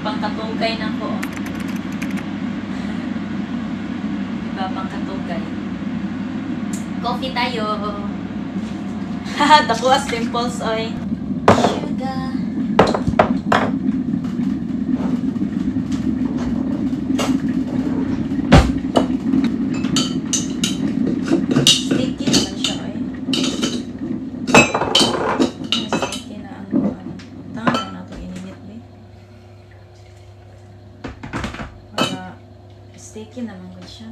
Pangkatugay na ko. Diba, pangkatugay. Coffee tayo. Haha, dako as pimples, oy. Sugar. Sticky naman siya, oy. Sticky na ano. Tangan na ito ininit, eh. Wala. Sticky naman ko siya.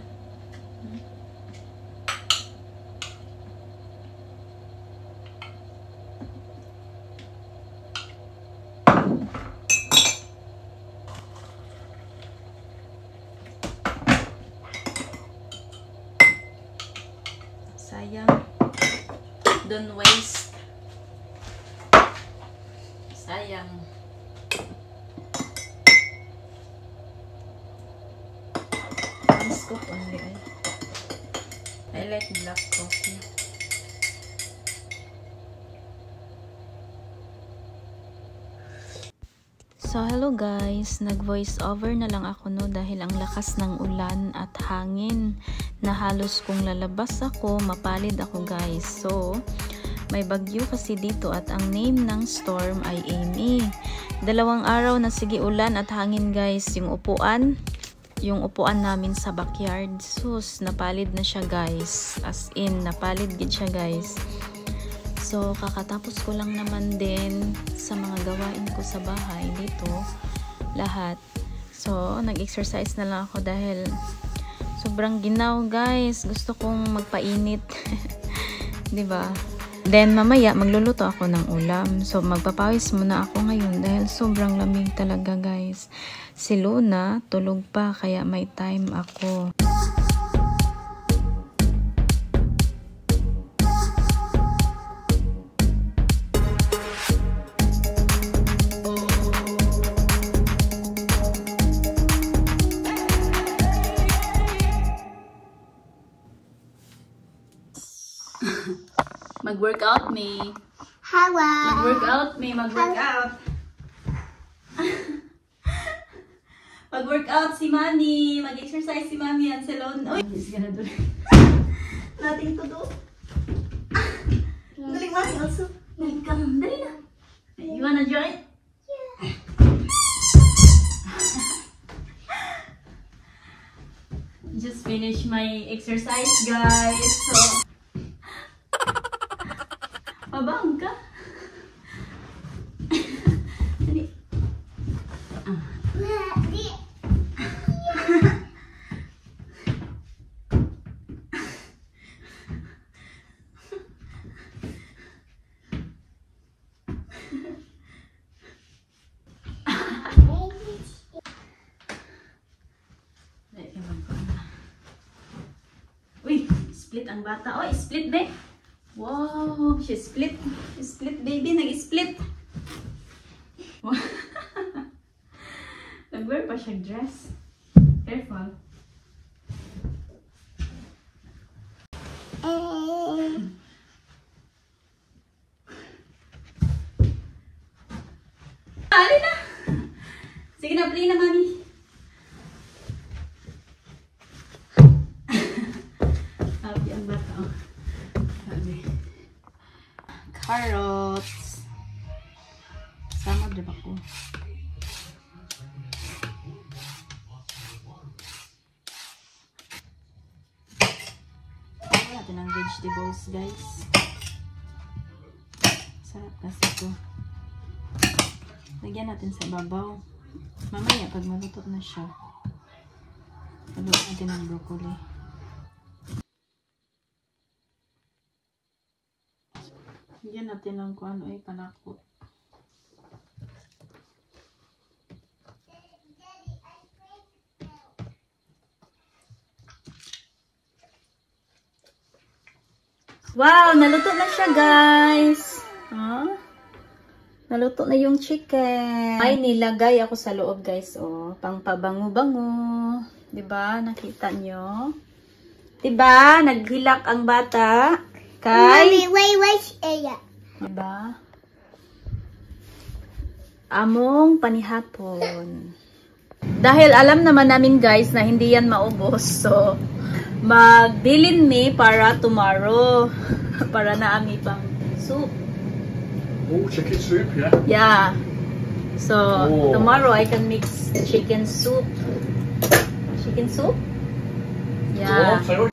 Sayang. Don't waste. Sayang. One scoop only. I like black coffee. So, hello guys. Nag-voice over na lang ako no dahil ang lakas ng ulan at hangin na halos kung lalabas ako, mapalid ako guys. So, may bagyo kasi dito at ang name ng storm ay Amy. 2 araw na sige ulan at hangin guys. Yung upuan namin sa backyard. Sus, napalid na siya guys. As in, napalid gid siya guys. So, kakatapos ko lang naman din sa mga gawain ko sa bahay dito. Lahat. So, nag-exercise na lang ako dahil sobrang ginaw guys. Gusto kong magpainit. Diba? Then, mamaya, magluluto ako ng ulam. So, magpapawis muna ako ngayon dahil sobrang lamig talaga guys. Si Luna, tulog pa kaya may time ako. Mag-workout me. Hello. Mag-workout me. Mag-workout. Mag-workout si Mami. Mag-exercise si Mami at salon. Oh, he's gonna do it. Nothing to do. Dali, Mami, also. Dali ka. Dali na. You wanna join? Yeah. Just finished my exercise, guys. So, pabang ka? Dali. Uy, split ang bata. Oh, split be. Wow, she split. Split baby, nag-split. Wow. Nag-wear pa siya dress. Careful. Ali na. Sige na, play na, Mami. Happy ang bata. Sabi. Carrots. Sama din ako. Wala natin ang vegetables, guys. Sarap kasi ito. Lagyan natin sa babaw. Mamaya, pag maluto na siya, lagyan natin ang broccoli. Lagyan natin lang kung ano ay panakot. Wow! Naluto na siya, guys! Huh? Naluto na yung chicken. Ay, nilagay ako sa loob, guys. Oh, pang pabango-bango. Diba? Nakita nyo? Diba? Naghilak ang bata. Kay? Mommy, wait, Aya. Diba? among panihapon. Dahil alam naman namin guys na hindi yan maubos. So, magbilin mi para tomorrow. Para na ami pang soup. Oh, chicken soup, yeah? Yeah. So, Oh. tomorrow I can mix chicken soup. Chicken soup? Go Yeah. on, Taylor.